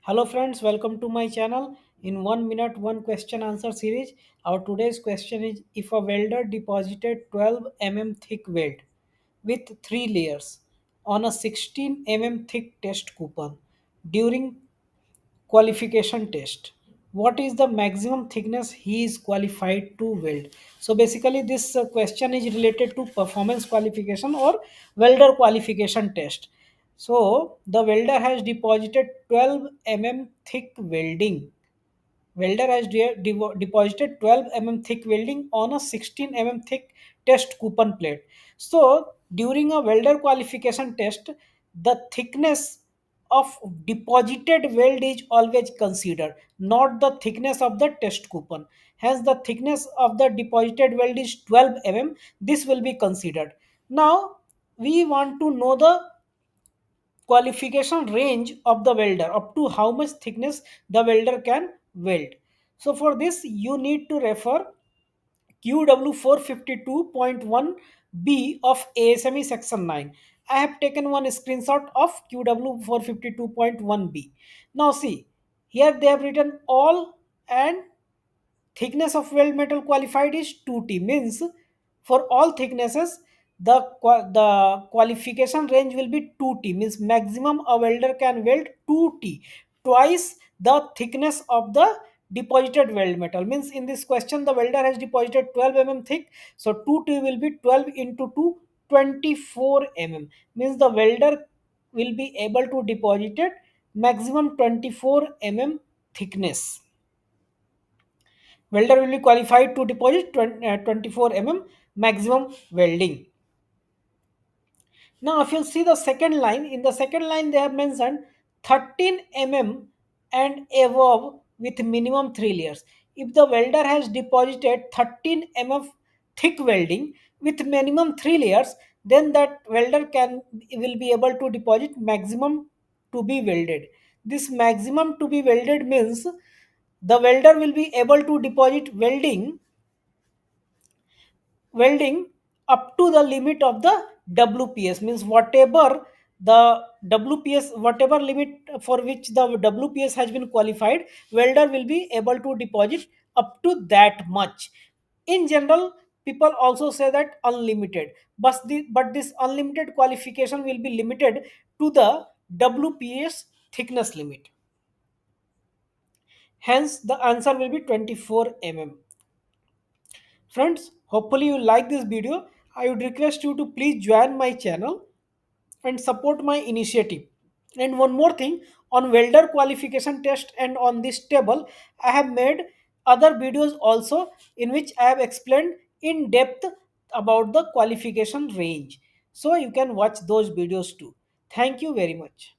Hello friends, welcome to my channel. In 1 minute, one question answer series. Our today's question is if a welder deposited 12 mm thick weld with 3 layers on a 16 mm thick test coupon during qualification test, what is the maximum thickness he is qualified to weld? So basically this question is related to performance qualification or welder qualification test. So the welder has deposited 12 mm thick welder has deposited 12 mm thick welding on a 16 mm thick test coupon plate. So during a welder qualification test, the thickness of deposited weld is always considered, not the thickness of the test coupon. Hence, the thickness of the deposited weld is 12 mm. This will be considered. Now we want to know the qualification range of the welder, up to how much thickness the welder can weld. So for this you need to refer QW 452.1b of ASME section 9. I have taken one screenshot of QW 452.1b. Now see, here they have written all, and thickness of weld metal qualified is 2T, means for all thicknesses the qualification range will be 2T, means maximum a welder can weld 2T, twice the thickness of the deposited weld metal. Means in this question the welder has deposited 12 mm thick, so 2T will be 12 into 2, 24 mm, means the welder will be able to deposit it maximum 24 mm thickness. Welder will be qualified to deposit 24 mm maximum welding. Now, if you see the second line, in the second line they have mentioned 13 mm and above with minimum 3 layers. If the welder has deposited 13 mm thick welding with minimum 3 layers, then that welder will be able to deposit maximum to be welded. This maximum to be welded means the welder will be able to deposit welding up to the limit of the WPS, means whatever the WPS, whatever limit for which the WPS has been qualified, welder will be able to deposit up to that much. In general, people also say that unlimited, but this unlimited qualification will be limited to the WPS thickness limit. Hence, the answer will be 24 mm. Friends, hopefully you like this video. I would request you to please join my channel and support my initiative. And one more thing, on welder qualification test and on this table, I have made other videos also in which I have explained in depth about the qualification range. So you can watch those videos too. Thank you very much.